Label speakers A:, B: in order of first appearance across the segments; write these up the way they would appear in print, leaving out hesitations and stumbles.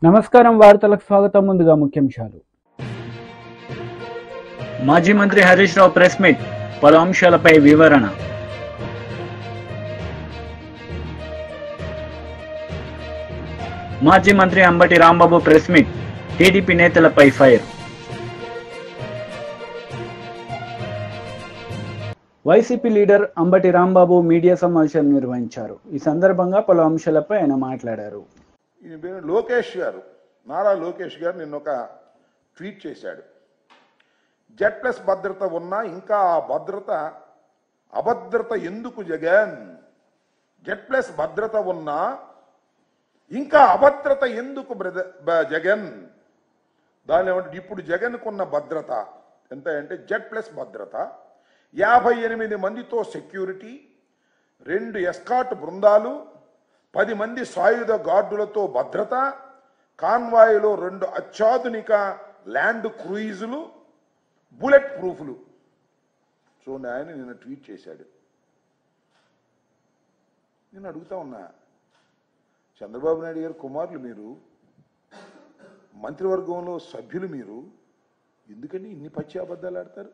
A: నమస్కారం వార్తలకు స్వాగతం. ముందుగా ముఖ్యాంశాలు.
B: మాజీ మంత్రి హరీష్ రావు ప్రెస్ మీట్, పలు అంశాలపై వివరణ. మాజీ మంత్రి అంబటి రాంబాబు ప్రెస్ మీట్, టీడీపీ నేతలపై fire. YCP leader Ambati Rambabu media సమావేశం నిర్వహించారు. ఈ సందర్భంగా పలు అంశాలపై ఆయన మాట్లాడారు.
C: లోకేష్ గారు, నారా లోకేష్ గారు నిన్న ఒక ట్వీట్ చేశాడు. Z+ భద్రత ఉన్నా ఇంకా ఆ అభద్రత ఎందుకు జగన్? Z+ భద్రత ఉన్నా ఇంకా అభద్రత ఎందుకు జగన్? దాని ఏమంటే ఇప్పుడు జగన్కున్న భద్రత ఎంత అంటే Z+ భద్రత 58 మందితో సెక్యూరిటీ, 2 ఎస్కాట్ బృందాలు, 10 మంది సాయుధ గార్డులతో భద్రత, కాన్వాయ్లో 2 అత్యాధునిక ల్యాండ్ క్రూయిజులు, బుల్లెట్ ప్రూఫ్లు. చూడండి, ఆయన నిన్న ట్వీట్ చేశాడు. నేను అడుగుతా ఉన్నా, చంద్రబాబు నాయుడు గారు కుమారులు మీరు, మంత్రివర్గంలో సభ్యులు మీరు, ఎందుకని ఇన్ని పచ్చి అబద్ధాలు ఆడతారు?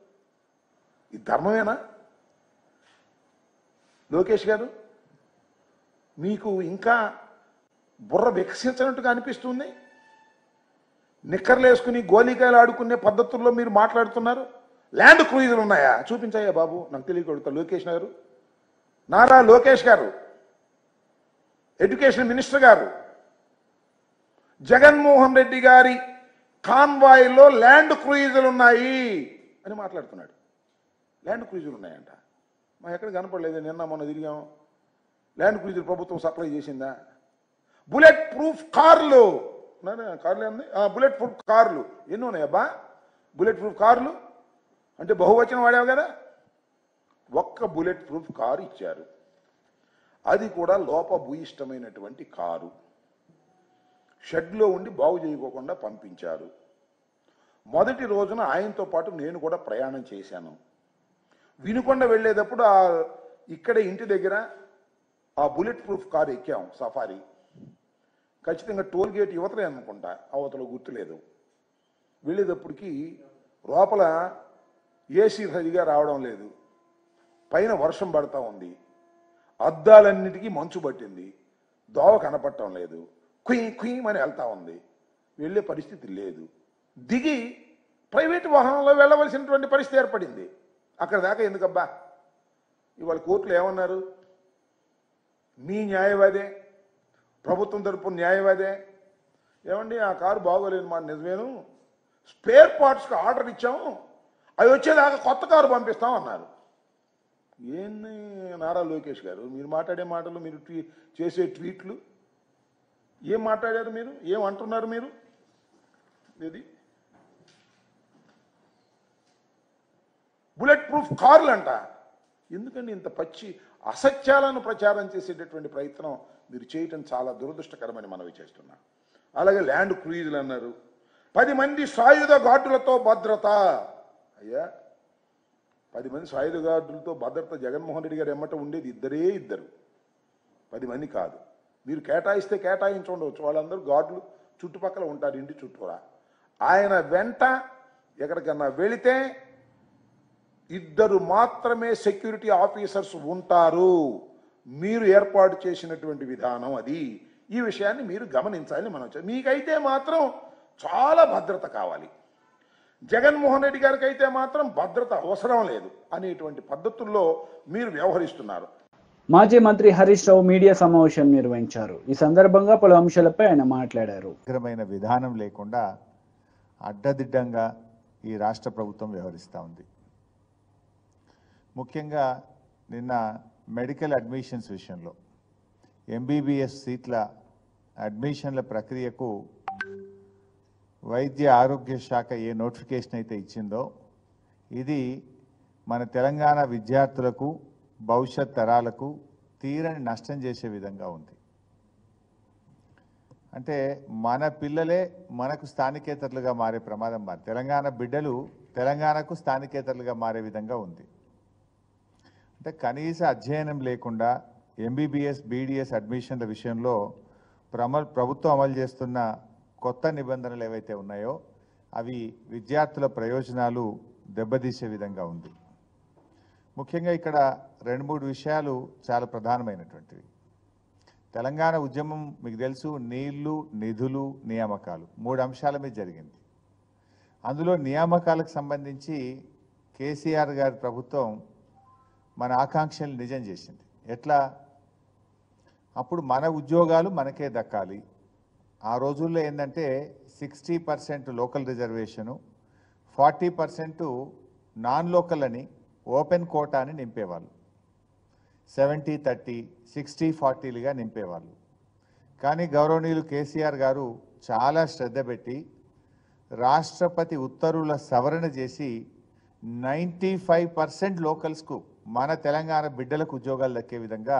C: ఈ ధర్మమేనా? లోకేష్ గారు, మీకు ఇంకా బుర్ర వికసించినట్టుగా అనిపిస్తుంది. నిక్కర్లేసుకుని గోలీకాయలు ఆడుకునే పద్ధతుల్లో మీరు మాట్లాడుతున్నారు. ల్యాండ్ క్రూయిజులు ఉన్నాయా? చూపించాయా బాబు, నాకు తెలియకూడతా. లోకేష్ గారు, నారా లోకేష్ గారు, ఎడ్యుకేషన్ మినిస్టర్ గారు, జగన్మోహన్ రెడ్డి గారి కాన్వాయ్లో ల్యాండ్ క్రూయిజులు ఉన్నాయి అని మాట్లాడుతున్నాడు. ల్యాండ్ క్రూయిజులు ఉన్నాయంట. మా ఎక్కడ కనపడలేదు, నిన్న మొన్న తిరిగాం. ల్యాండ్ క్రూయిజులు ప్రభుత్వం సప్లై చేసిందా? బుల్లెట్ ప్రూఫ్ కార్లు, కార్లు ఏంది? బుల్లెట్ ప్రూఫ్ కార్లు ఎన్ని ఉన్నాయబ్బా? బుల్లెట్ ప్రూఫ్ కార్లు అంటే బహువచనం వాడావు కదా. ఒక్క బుల్లెట్ ప్రూఫ్ కారు ఇచ్చారు, అది కూడా లోపభూయిష్టమైనటువంటి కారు. షెడ్లో ఉండి బాగు చేయకోకుండా పంపించారు. మొదటి రోజున ఆయనతో పాటు నేను కూడా ప్రయాణం చేశాను. వినుకొండ వెళ్ళేటప్పుడు ఇక్కడే ఇంటి దగ్గర ఆ బుల్లెట్ ప్రూఫ్ కారు ఎక్కాం, సఫారీ. ఖచ్చితంగా టోల్ గేట్ యువతలే అనుకుంటా, అవతల గుర్తులేదు. వెళ్ళేటప్పటికి లోపల ఏసీ సరిగా రావడం లేదు, పైన వర్షం పడతా ఉంది, అద్దాలన్నిటికీ మంచు పట్టింది, దోవ కనపడటం లేదు, కుయ్యమని వెళ్తా ఉంది. వెళ్ళే పరిస్థితి లేదు. దిగి ప్రైవేటు వాహనంలో వెళ్ళవలసినటువంటి పరిస్థితి ఏర్పడింది. అక్కడ దాకా ఎందుకబ్బా? ఇవాళ కోర్టులో ఏమన్నారు? మీ న్యాయవాదే, ప్రభుత్వం తరపున న్యాయవాదే, ఏమండి ఆ కారు బాగోలేదు మాట నిజమేను, స్పేర్ పార్ట్స్కి ఆర్డర్ ఇచ్చాము, అవి వచ్చేదాకా కొత్త కారు పంపిస్తాం అన్నారు. ఏంది నారా లోకేష్ గారు, మీరు మాట్లాడే మాటలు, మీరు చేసే ట్వీట్లు, ఏం మాట్లాడారు మీరు? ఏం అంటున్నారు మీరు? ఇది బుల్లెట్ ప్రూఫ్ కార్లు అంట. ఎందుకండి ఇంత పచ్చి అసత్యాలను ప్రచారం చేసేటటువంటి ప్రయత్నం మీరు చేయటం చాలా దురదృష్టకరమని మనవి చేస్తున్నా. అలాగే ల్యాండ్ క్రూయిజులు అన్నారు. 10 మంది సాయుధ గార్డులతో భద్రత. అయ్యా, 10 మంది సాయుధ గార్డులతో భద్రత జగన్మోహన్ రెడ్డి గారు ఎమ్మట ఉండేది ఇద్దరు, 10 మంది కాదు. మీరు కేటాయిస్తే కేటాయించుండవచ్చు, వాళ్ళందరూ గార్డులు చుట్టుపక్కల ఉంటారు, ఇంటి చుట్టూరా. ఆయన వెంట ఎక్కడికన్నా వెళితే 2 మాత్రమే సెక్యూరిటీ ఆఫీసర్స్ ఉంటారు. మీరు ఏర్పాటు చేసినటువంటి విధానం అది. ఈ విషయాన్ని మీరు గమనించాలని మనం. మీకైతే మాత్రం చాలా భద్రత కావాలి, జగన్మోహన్ రెడ్డి గారికి అయితే మాత్రం భద్రత అవసరం లేదు అనేటువంటి పద్ధతుల్లో మీరు వ్యవహరిస్తున్నారు.
A: మాజీ మంత్రి హరీష్ రావు మీడియా సమావేశం నిర్వహించారు. ఈ సందర్భంగా పలు అంశాలపై ఆయన మాట్లాడారు.
D: సమగ్రమైన విధానం లేకుండా అడ్డదిడ్డంగా ఈ రాష్ట్ర ప్రభుత్వం వ్యవహరిస్తూ ఉంది. ముఖ్యంగా నిన్న మెడికల్ అడ్మిషన్స్ విషయంలో MBBS సీట్ల అడ్మిషన్ల ప్రక్రియకు వైద్య ఆరోగ్య శాఖ ఏ నోటిఫికేషన్ అయితే ఇచ్చిందో, ఇది మన తెలంగాణ విద్యార్థులకు, భవిష్యత్ తరాలకు తీరని నష్టం చేసే విధంగా ఉంది. అంటే మన పిల్లలే మనకు స్థానికేతరులుగా మారే ప్రమాదం, తెలంగాణ బిడ్డలు తెలంగాణకు స్థానికేతరులుగా మారే విధంగా ఉంది. అంటే కనీస అధ్యయనం లేకుండా MBBS BDS అడ్మిషన్ల విషయంలో ప్రభుత్వం అమలు చేస్తున్న కొత్త నిబంధనలు ఏవైతే ఉన్నాయో అవి విద్యార్థుల ప్రయోజనాలు దెబ్బతీసే విధంగా ఉంది. ముఖ్యంగా ఇక్కడ 2-3 విషయాలు చాలా ప్రధానమైనటువంటివి. తెలంగాణ ఉద్యమం మీకు తెలుసు, నీళ్లు, నిధులు, నియామకాలు 3 అంశాల మీద జరిగింది. అందులో నియామకాలకు సంబంధించి కేసీఆర్ గారి ప్రభుత్వం మన ఆకాంక్షలు నిజం చేసింది. ఎట్లా? అప్పుడు మన ఉద్యోగాలు మనకే దక్కాలి. ఆ రోజుల్లో ఏంటంటే 60% లోకల్ రిజర్వేషను, 40% నాన్ లోకల్ అని ఓపెన్ కోటాని నింపేవాళ్ళు. 70-30, 60-40లుగా నింపేవాళ్ళు. కానీ గౌరవనీయులు కేసీఆర్ గారు చాలా శ్రద్ధ పెట్టి రాష్ట్రపతి ఉత్తర్వుల సవరణ చేసి 95% లోకల్స్కు, మన తెలంగాణ బిడ్డలకు ఉద్యోగాలు దక్కే విధంగా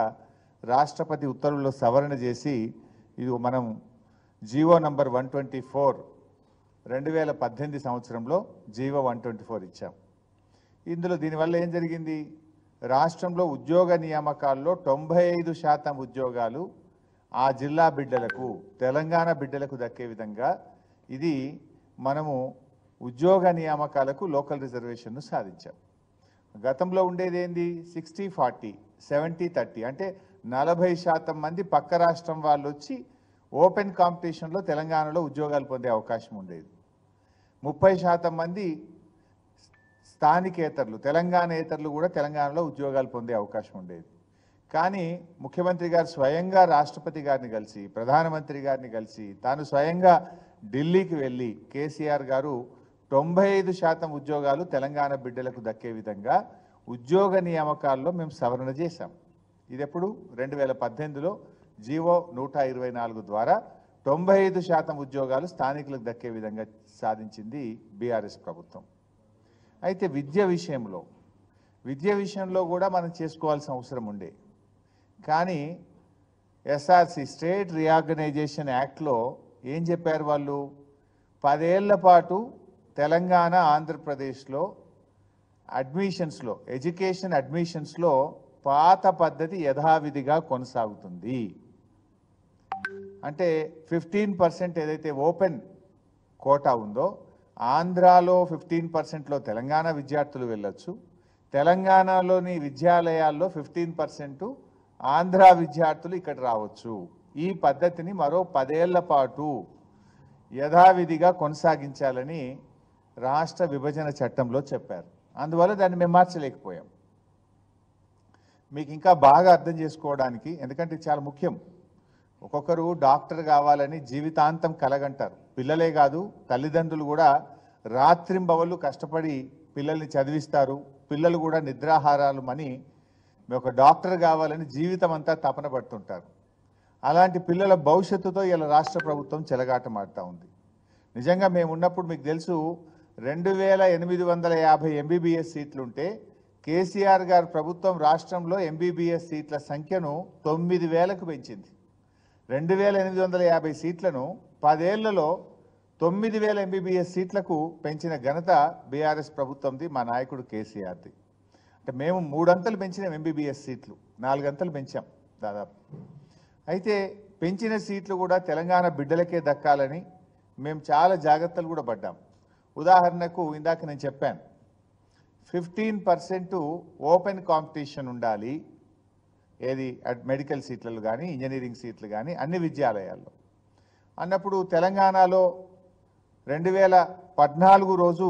D: రాష్ట్రపతి ఉత్తర్వుల్లో సవరణ చేసి ఇది మనం జీవో నంబర్ 124 2018 సంవత్సరంలో జీవో 124 ఇచ్చాం. ఇందులో దీనివల్ల ఏం జరిగింది? రాష్ట్రంలో ఉద్యోగ నియామకాల్లో 95% ఉద్యోగాలు ఆ జిల్లా బిడ్డలకు, తెలంగాణ బిడ్డలకు దక్కే విధంగా ఇది మనము ఉద్యోగ నియామకాలకు లోకల్ రిజర్వేషన్ను సాధించాం. గతంలో ఉండేది ఏంది? 60-40, 70-30, అంటే 40% మంది పక్క రాష్ట్రం వాళ్ళు వచ్చి ఓపెన్ కాంపిటీషన్లో తెలంగాణలో ఉద్యోగాలు పొందే అవకాశం ఉండేది. 30% మంది స్థానికేతరులు, తెలంగాణేతరులు కూడా తెలంగాణలో ఉద్యోగాలు పొందే అవకాశం ఉండేది. కానీ ముఖ్యమంత్రి గారు స్వయంగా రాష్ట్రపతి గారిని కలిసి, ప్రధానమంత్రి గారిని కలిసి, తాను స్వయంగా ఢిల్లీకి వెళ్ళి కేసీఆర్ గారు 95% ఉద్యోగాలు తెలంగాణ బిడ్డలకు దక్కే విధంగా ఉద్యోగ నియామకాల్లో మేము సవరణ చేశాం. ఇది ఎప్పుడు? 2018లో జీవో 124 ద్వారా 95% ఉద్యోగాలు స్థానికులకు దక్కే విధంగా సాధించింది బీఆర్ఎస్ ప్రభుత్వం. అయితే విద్య విషయంలో కూడా మనం చేసుకోవాల్సిన అవసరం ఉండే. కానీ ఎస్ఆర్సి స్టేట్ రీఆర్గనైజేషన్ యాక్ట్లో ఏం చెప్పారు వాళ్ళు? 10 ఏళ్ల పాటు తెలంగాణ, ఆంధ్రప్రదేశ్లో అడ్మిషన్స్లో, ఎడ్యుకేషన్ అడ్మిషన్స్లో పాత పద్ధతి యథావిధిగా కొనసాగుతుంది. అంటే 15% ఏదైతే ఓపెన్ కోటా ఉందో, ఆంధ్రాలో 15%లో తెలంగాణ విద్యార్థులు వెళ్ళొచ్చు, తెలంగాణలోని విద్యాలయాల్లో 15% ఆంధ్ర విద్యార్థులు ఇక్కడ రావచ్చు. ఈ పద్ధతిని మరో 10 ఏళ్ల పాటు యథావిధిగా కొనసాగించాలని రాష్ట్ర విభజన చట్టంలో చెప్పారు. అందువల్ల దాన్ని మేము మార్చలేకపోయాం. మీకు ఇంకా బాగా అర్థం చేసుకోవడానికి, ఎందుకంటే ఇది చాలా ముఖ్యం. ఒక్కొక్కరు డాక్టర్ కావాలని జీవితాంతం కలగంటారు. పిల్లలే కాదు, తల్లిదండ్రులు కూడా రాత్రింబవళ్ళు కష్టపడి పిల్లల్ని చదివిస్తారు. పిల్లలు కూడా నిద్రాహారాలు మని ఒక డాక్టర్ కావాలని జీవితం అంతా తపన పడుతుంటారు. అలాంటి పిల్లల భవిష్యత్తుతో ఇలా రాష్ట్ర ప్రభుత్వం చెలగాటమాడుతూ ఉంది. నిజంగా మేము ఉన్నప్పుడు మీకు తెలుసు 2850 ఎంబీబీఎస్ సీట్లుంటే కేసీఆర్ గారి ప్రభుత్వం రాష్ట్రంలో ఎంబీబీఎస్ సీట్ల సంఖ్యను 9000కు పెంచింది. 2850 సీట్లను 10 ఏళ్లలో 9000 ఎంబీబీఎస్ సీట్లకు పెంచిన ఘనత బీఆర్ఎస్ ప్రభుత్వంది, మా నాయకుడు కేసీఆర్ది. అంటే మేము 3 అంతలు పెంచినాం ఎంబీబీఎస్ సీట్లు, 4 అంతలు పెంచాం దాదాపు. అయితే పెంచిన సీట్లు కూడా తెలంగాణ బిడ్డలకే దక్కాలని మేము చాలా జాగ్రత్తలు కూడా పడ్డాం. ఉదాహరణకు ఇందాక నేను చెప్పాను, 15% ఓపెన్ కాంపిటీషన్ ఉండాలి. ఏది? మెడికల్ సీట్లలో కానీ, ఇంజనీరింగ్ సీట్లు కానీ అన్ని విద్యాలయాల్లో. అన్నప్పుడు తెలంగాణలో 2014 రోజు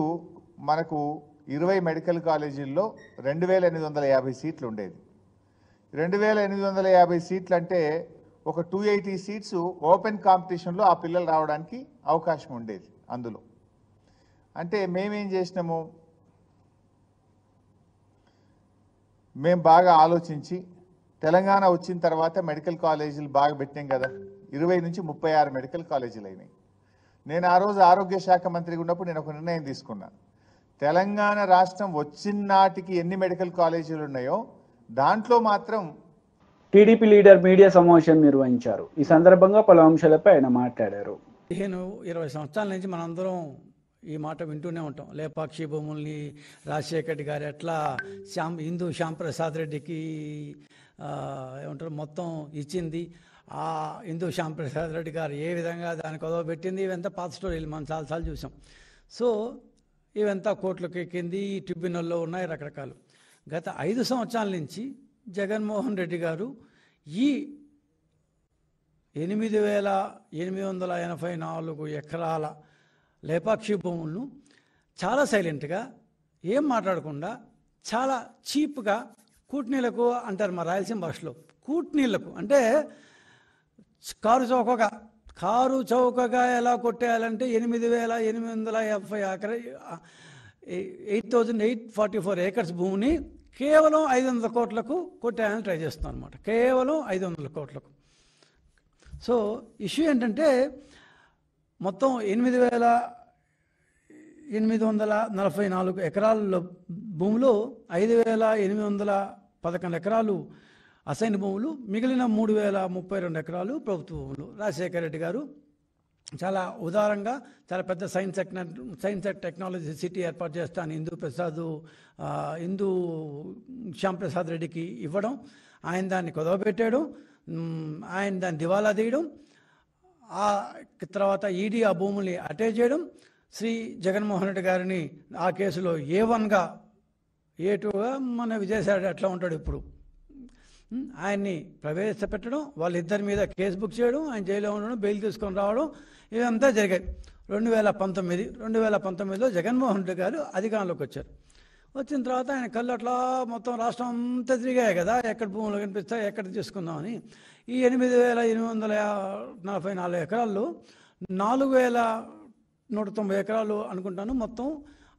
D: మనకు 20 మెడికల్ కాలేజీల్లో 2850 సీట్లు ఉండేది. 2850 సీట్లు అంటే ఒక 280 సీట్స్ ఓపెన్ కాంపిటీషన్లో ఆ పిల్లలు రావడానికి అవకాశం ఉండేది. అందులో అంటే మేమేం చేసినాము, మేము బాగా ఆలోచించి తెలంగాణ వచ్చిన తర్వాత మెడికల్ కాలేజీలు బాగా పెట్టాం కదా, 20 నుంచి 36 మెడికల్ కాలేజీలు అయినాయి. నేను ఆ రోజు ఆరోగ్య శాఖ మంత్రిగా ఉన్నప్పుడు నేను ఒక నిర్ణయం తీసుకున్నా. తెలంగాణ రాష్ట్రం వచ్చిన నాటికి ఎన్ని మెడికల్ కాలేజీలు ఉన్నాయో దాంట్లో మాత్రం.
A: టీడీపీ లీడర్ మీడియా సమావేశం నిర్వహించారు. ఈ సందర్భంగా పలు అంశాలపై ఆయన మాట్లాడారు.
B: 15-20 సంవత్సరాల నుంచి మనందరం ఈ మాట వింటూనే ఉంటాం. లేపాక్షి భూముల్ని రాజశేఖర్ రెడ్డి గారు ఎట్లా శ్యాంప్రసాద్ రెడ్డికి ఏమంటారు మొత్తం ఇచ్చింది.
E: ఇందు శ్యాంప్రసాద్ రెడ్డి గారు ఏ విధంగా దాన్ని కొదవబెట్టింది, ఇవంతా పాత స్టోరీలు మనం చాలాసార్లు చూసాం. సో ఇవంతా కోర్టులకు ఎక్కింది, ఈ ట్రిబ్యునల్లో ఉన్నాయి రకరకాలు. గత 5 సంవత్సరాల నుంచి జగన్మోహన్ రెడ్డి గారు ఈ 8,884 ఎకరాల లేపాక్షి భూములను చాలా సైలెంట్గా ఏం మాట్లాడకుండా చాలా చీప్గా కూట్నీళ్ళకు అంటారు మా రాయలసీమ భాషలో, కూట్నీళ్ళకు అంటే కారు చౌకగా ఎలా కొట్టేయాలంటే 8,844 ఏకర్స్ భూమిని కేవలం 500 కోట్లకు కొట్టేయాలని ట్రై చేస్తున్నాం అనమాట. కేవలం 500 కోట్లకు. సో ఇష్యూ ఏంటంటే మొత్తం 8,844 ఎకరాల భూములు 5,811 ఎకరాలు అసైన్ భూములు, మిగిలిన 3,032 ఎకరాలు ప్రభుత్వ భూములు. రాజశేఖర రెడ్డి గారు చాలా ఉదారంగా చాలా పెద్ద సైన్స్ అండ్ టెక్నాలజీ సిటీ ఏర్పాటు చేస్తాను ఇందు శ్యాంప్రసాద్ రెడ్డికి ఇవ్వడం, ఆయన దాన్ని కుదవబెట్టడం, ఆయన దాన్ని దివాలా తీయడం, ఆ తర్వాత ఈడీ ఆ భూముల్ని అటాచ్ చేయడం, శ్రీ జగన్మోహన్ రెడ్డి గారిని ఆ కేసులో A1గా A2గా మన విజయసాయి ఎట్లా ఉంటాడు ఇప్పుడు ఆయన్ని ప్రవేశపెట్టడం, వాళ్ళిద్దరి మీద కేసు బుక్ చేయడం, ఆయన జైల్లో ఉండడం, బెయిల్ తీసుకొని రావడం, ఇవంతా జరిగాయి. 2019లో జగన్మోహన్ రెడ్డి గారు అధికారంలోకి వచ్చారు. వచ్చిన తర్వాత ఆయన కళ్ళు అట్లా మొత్తం రాష్ట్రం అంతా తిరిగాయి కదా, ఎక్కడ భూములు కనిపిస్తాయి, ఎక్కడ తీసుకుందామని. ఈ 8,844 ఎకరాల్లో 4,190 ఎకరాలు అనుకుంటాను మొత్తం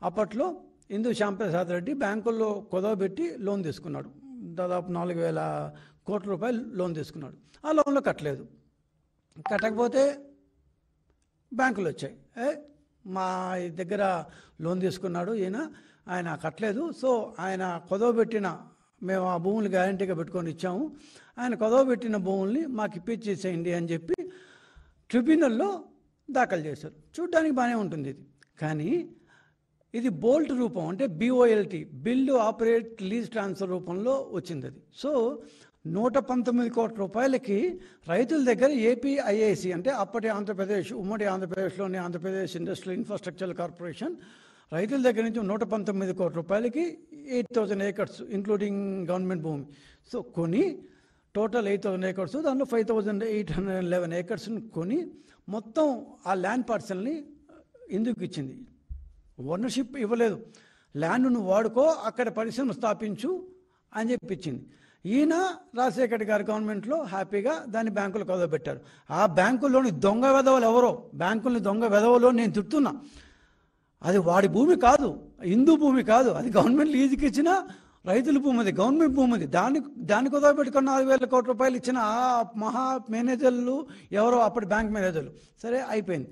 E: అప్పట్లో ఇందు శ్యాంప్రసాద్ రెడ్డి బ్యాంకుల్లో కుదవబెట్టి లోన్ తీసుకున్నాడు. దాదాపు 4,000 కోట్ల రూపాయలు లోన్ తీసుకున్నాడు. ఆ లోన్లో కట్టలేదు. కట్టకపోతే బ్యాంకులు వచ్చాయి, మా దగ్గర లోన్ తీసుకున్నాడు ఆయన కట్టలేదు, సో ఆయన కుదవబెట్టిన మేము ఆ భూములు గ్యారంటీగా పెట్టుకొని ఇచ్చాము, ఆయన కుదవబెట్టిన భూముల్ని మాకు ఇప్పించేసేయండి అని చెప్పి ట్రిబ్యునల్లో దాఖలు చేశారు. చూడ్డానికి బాగానే ఉంటుంది ఇది, కానీ ఇది బోల్ట్ రూపం అంటే BOLT build operate lease transfer రూపంలో వచ్చింది అది. సో 119 కోట్ల రూపాయలకి రైతుల దగ్గర APIIC అంటే అప్పటి ఆంధ్రప్రదేశ్ ఉమ్మడి ఆంధ్రప్రదేశ్లోని ఆంధ్రప్రదేశ్ ఇండస్ట్రియల్ ఇన్ఫ్రాస్ట్రక్చర్ కార్పొరేషన్ రైతుల దగ్గర నుంచి 119 కోట్ల రూపాయలకి 8,000 ఏకర్స్ ఇంక్లూడింగ్ గవర్నమెంట్ భూమి. సో కొని టోటల్ 8,000 ఏకర్స్, దానిలో 5,811 ఏకర్స్ని కొని మొత్తం ఆ ల్యాండ్ పార్సల్ని ఎందుకు ఇచ్చింది. ఓనర్షిప్ ఇవ్వలేదు, ల్యాండ్ నువ్వు వాడుకో, అక్కడ పరిశ్రమ స్థాపించు అని చెప్పించింది. ఈయన రాజశేఖర గారి గవర్నమెంట్లో హ్యాపీగా దాన్ని బ్యాంకులు కుదవబెట్టారు. ఆ బ్యాంకుల్లోని దొంగ వెధవలు ఎవరో, బ్యాంకుల్ని దొంగ వెధవలో నేను తిడుతున్నా. అది వాడి భూమి కాదు, హిందూ భూమి కాదు, అది గవర్నమెంట్ లీజుకి ఇచ్చిన రైతుల భూమి, అది గవర్నమెంట్ భూమి. అది దాన్ని కుదవబెట్టుకున్న 4,000 కోట్ల రూపాయలు ఇచ్చిన ఆ మహా మేనేజర్లు ఎవరో అప్పటి బ్యాంక్ మేనేజర్లు. సరే అయిపోయింది.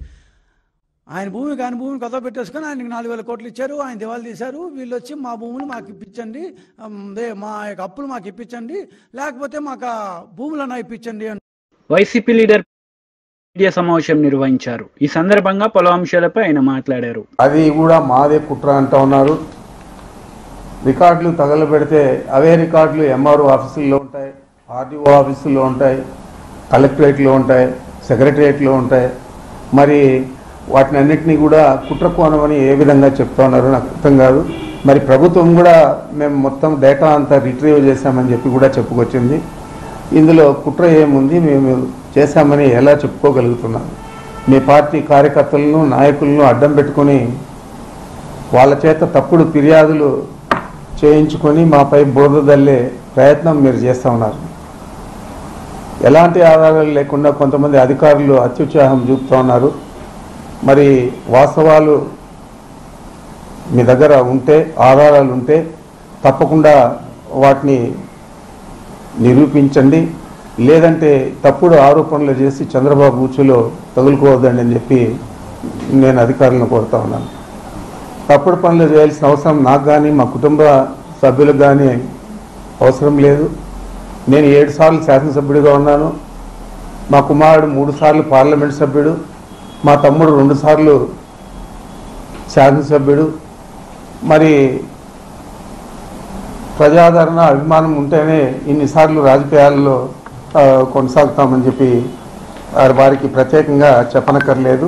E: ఆయన భూమి కాని భూమిని కొత్త పెట్టేసుకొని ఆయనకి 4,000 కోట్లు ఇచ్చారు, ఆయన దివాళా తీశారు. వీళ్ళు వచ్చి మా భూములు మాకు ఇప్పించండి, మా యొక్క అప్పులు మాకు ఇప్పించండి, లేకపోతే మాకు ఆ భూములను ఇప్పించండి అని
A: వైసీపీ లీడర్ మీడియా సమావేశం నిర్వహించారు. ఈ సందర్భంగా పలు అంశాలపై ఆయన మాట్లాడారు.
F: అది కూడా మాదే కుట్ర అంటూ ఉన్నారు. రికార్డులు తగలబెడితే అవే రికార్డులు MRO ఆఫీసుల్లో ఉంటాయి, RDO ఆఫీసుల్లో ఉంటాయి, కలెక్టరేట్లో ఉంటాయి, సెక్రటరియట్లో ఉంటాయి. మరి వాటిని అన్నింటినీ కూడా కుట్ర కోణమని ఏ విధంగా చెప్తా ఉన్నారో నాకు అర్థం కాదు. మరి ప్రభుత్వం కూడా మేము మొత్తం డేటా అంతా రిట్రీవ్ చేశామని చెప్పి కూడా చెప్పుకొచ్చింది. ఇందులో కుట్ర ఏముంది, మేము చేశామని ఎలా చెప్పుకోగలుగుతున్నాం? మీ పార్టీ కార్యకర్తలను నాయకులను అడ్డం పెట్టుకొని వాళ్ళ చేత తప్పుడు ఫిర్యాదులు చేయించుకొని మాపై బురద దల్లే ప్రయత్నం మీరు చేస్తూ ఉన్నారు. ఎలాంటి ఆధారాలు లేకుండా కొంతమంది అధికారులు అత్యుత్సాహం చూపుతూ ఉన్నారు. మరి వాస్తవాలు మీ దగ్గర ఉంటే, ఆధారాలు ఉంటే తప్పకుండా వాటిని నిరూపించండి. లేదంటే తప్పుడు ఆరోపణలు చేసి చంద్రబాబు ఉచ్చులో తగులుకోవద్దండి అని చెప్పి నేను అధికారులను కోరుతా ఉన్నాను. తప్పుడు పనులు చేయాల్సిన అవసరం నాకు కానీ మా కుటుంబ సభ్యులకు కానీ అవసరం లేదు. నేను 7 సార్లు శాసనసభ్యుడిగా ఉన్నాను. మా కుమారుడు 3 సార్లు పార్లమెంట్ సభ్యుడు, మా తమ్ముడు 2 సార్లు శాసనసభ్యుడు. మరి ప్రజాదరణ అభిమానం ఉంటేనే ఇన్నిసార్లు రాజకీయాల్లో కొనసాగుతామని చెప్పి వారికి ప్రత్యేకంగా చెప్పనక్కర్లేదు.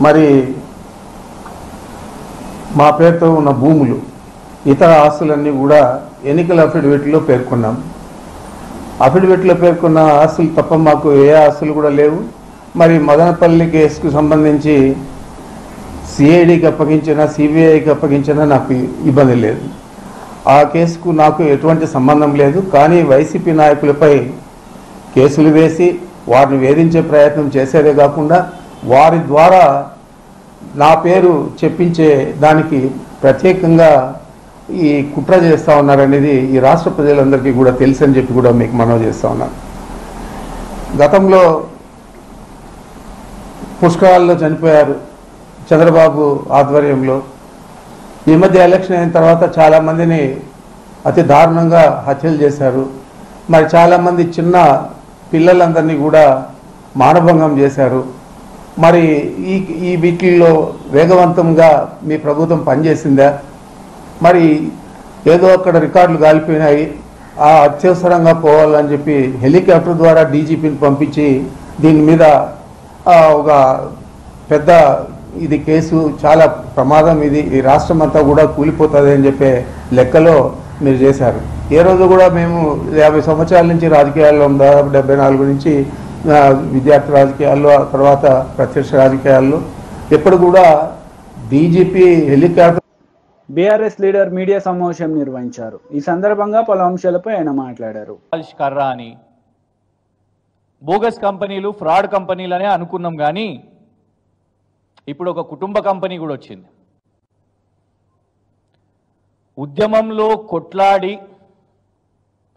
F: మరి మా పేరుతో ఉన్న భూములు, ఇతర ఆస్తులన్నీ కూడా ఎన్నికల అఫిడవిట్లో పేర్కొన్నాం. అఫిడవిట్లో పేర్కొన్న ఆస్తులు తప్ప మాకు ఏ ఆస్తులు కూడా లేవు. మరి మదనపల్లి కేసుకు సంబంధించి సిఐడికి అప్పగించిన, సిబిఐకి అప్పగించిన నాకు ఇబ్బంది లేదు. ఆ కేసుకు నాకు ఎటువంటి సంబంధం లేదు. కానీ వైసీపీ నాయకులపై కేసులు వేసి వారిని వేధించే ప్రయత్నం చేసేదే కాకుండా వారి ద్వారా నా పేరు చెప్పించే దానికి ప్రత్యేకంగా ఈ కుట్ర చేస్తూ ఉన్నారనేది ఈ రాష్ట్ర ప్రజలందరికీ కూడా తెలుసని చెప్పి కూడా మీకు మనవి చేస్తూ ఉన్నాను. గతంలో పుష్కరాల్లో చనిపోయారు చంద్రబాబు ఆధ్వర్యంలో. ఈ మధ్య ఎలక్షన్ అయిన తర్వాత చాలామందిని అతి దారుణంగా హత్యలు చేశారు. మరి చాలామంది చిన్న పిల్లలందరినీ కూడా మానభంగం చేశారు. మరి ఈ వీటిల్లో వేగవంతంగా మీ ప్రభుత్వం పనిచేసిందా? మరి ఏదో అక్కడ రికార్డులు కాలిపోయినాయి, ఆ అత్యవసరంగా పోవాలని చెప్పి హెలికాప్టర్ ద్వారా డీజీపీని పంపించి దీని మీద ఒక పెద్ద ఇది కేసు చాలా ప్రమాదం, ఇది ఈ రాష్ట్రం అంతా కూడా కూలిపోతుంది అని చెప్పే లెక్కలో మీరు చేశారు. ఏ రోజు కూడా మేము 50 సంవత్సరాల నుంచి రాజకీయాల్లో దాదాపు 74 నుంచి విద్యార్థి రాజకీయాల్లో, ఆ తర్వాత ప్రత్యక్ష రాజకీయాల్లో ఎప్పుడు కూడా DGP helicopter.
A: BRS leader media సమావేశం నిర్వహించారు. ఈ సందర్భంగా పలు అంశాలపై ఆయన మాట్లాడారు.
G: కర్రా అని బోగస్ కంపెనీలు, ఫ్రాడ్ కంపెనీలనే అనుకున్నాం, కానీ ఇప్పుడు ఒక కుటుంబ కంపెనీ కూడా వచ్చింది. ఉద్యమంలో కొట్లాడి,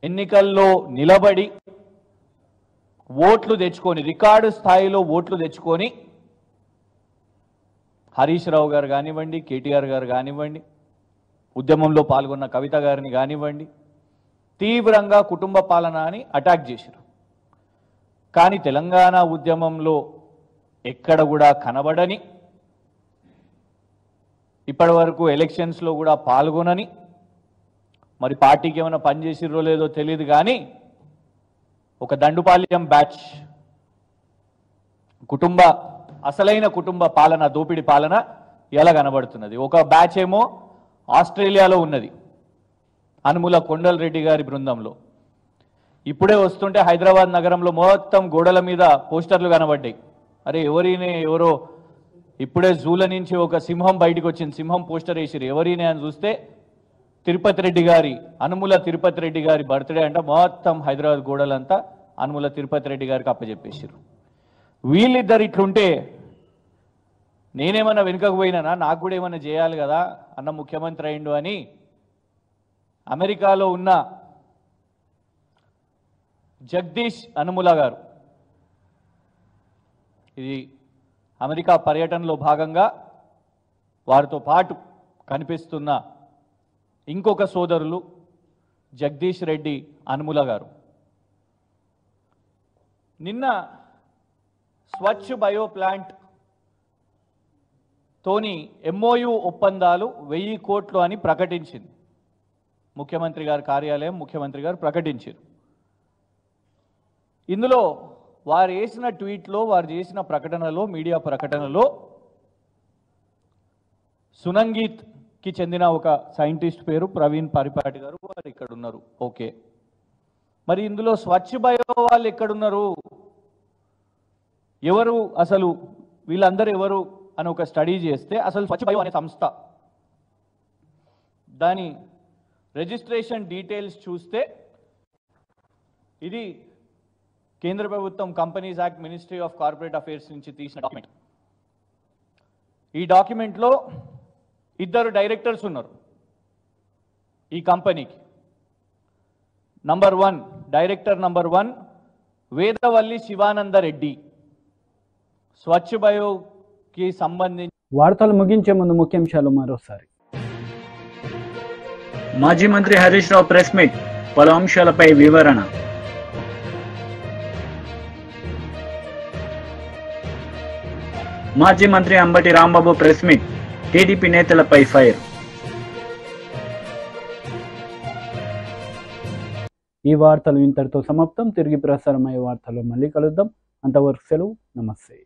G: ఎన్నికల్లో నిలబడి, ఓట్లు తెచ్చుకొని, రికార్డు స్థాయిలో ఓట్లు తెచ్చుకొని, హరీష్ రావు గారు కానివ్వండి, కేటీఆర్ గారు కానివ్వండి, ఉద్యమంలో పాల్గొన్న కవిత గారిని కానివ్వండి, తీవ్రంగా కుటుంబ పాలన అని అటాక్ చేశారు. కానీ తెలంగాణ ఉద్యమంలో ఎక్కడ కూడా కనబడని, ఇప్పటి వరకు ఎలక్షన్స్లో కూడా పాల్గొనని, మరి పార్టీకి ఏమైనా పనిచేసిర్రో లేదో తెలియదు, కానీ ఒక దండుపాల్యం బ్యాచ్ అసలైన కుటుంబ పాలన, దోపిడి పాలన ఎలా కనబడుతున్నది. ఒక బ్యాచ్ ఏమో ఆస్ట్రేలియాలో ఉన్నది, అనుముల కొండలరెడ్డి గారి బృందంలో. ఇప్పుడే వస్తుంటే హైదరాబాద్ నగరంలో మొత్తం గోడల మీద పోస్టర్లు కనబడ్డాయి. అరే ఎవరో ఇప్పుడే జూల నుంచి ఒక సింహం బయటకు వచ్చింది, సింహం పోస్టర్ వేసిరు. ఎవరినే అని చూస్తే తిరుపతి రెడ్డి గారి, అనుముల తిరుపతి రెడ్డి గారి బర్త్డే అంట. మొత్తం హైదరాబాద్ గోడలంతా అనుముల తిరుపతి రెడ్డి గారికి అప్పచెప్పేసారు. వీళ్ళిద్దరు ఇట్లుంటే నేనేమన్నా వెనుకకు పోయినానా, నాకు కూడా ఏమన్నా చేయాలి కదా, అన్న ముఖ్యమంత్రి అయిండు అని అమెరికాలో ఉన్న జగదీష్ అనుముల గారు, ఇది అమెరికా పర్యటనలో భాగంగా వారితో పాటు కనిపిస్తున్న ఇంకొక సోదరులు జగదీష్ రెడ్డి అనుముల గారు నిన్న స్వచ్ఛ బయో ప్లాంట్ తోని ఎంఓయు ఒప్పందాలు 1000 కోట్లు అని ప్రకటించింది ముఖ్యమంత్రి గారి కార్యాలయం. ముఖ్యమంత్రి గారు ప్రకటించారు. ఇందులో వారు వేసిన ట్వీట్లో, వారు చేసిన ప్రకటనలో, మీడియా ప్రకటనలో సునంగీత్కి చెందిన ఒక సైంటిస్ట్ పేరు ప్రవీణ్ పరిపాటి గారు, వారు ఇక్కడ ఉన్నారు. ఓకే, మరి ఇందులో స్వచ్ఛ బయో వాళ్ళు ఎక్కడున్నారు, ఎవరు అసలు, వీళ్ళందరూ ఎవరు అని ఒక స్టడీ చేస్తే అసలు స్వచ్ఛ బయో అనే సంస్థ దాని రిజిస్ట్రేషన్ డీటెయిల్స్ చూస్తే ఇది కేంద్ర ప్రభుత్వం companies act, ministry of corporate affairs నుంచి తీసిన డాక్యుమెంట్. ఈ డాక్యుమెంట్లో 2 డైరెక్టర్స్ ఉన్నారు ఈ కంపెనీకి. Director number 1 Vedavalli Sivananda Reddy. స్వచ్ఛ బయోకి సంబంధించి
A: వార్తలు ముగించే ముందు ముఖ్యాంశాలు మరోసారి. మాజీ మంత్రి హరీష్ రావు ప్రెస్ మీట్, పలు అంశాలపై వివరణ. మాజీ మంత్రి అంబటి రాంబాబు ప్రెస్ మీట్, టీడీపీ నేతలపై ఫైర్. ఈ వార్తలు ఇంతటితో సమాప్తం. తిరిగి ప్రసారమయ్యే వార్తల్లో మళ్ళీ కలుద్దాం. అంతవరకు సెలవు. నమస్తే.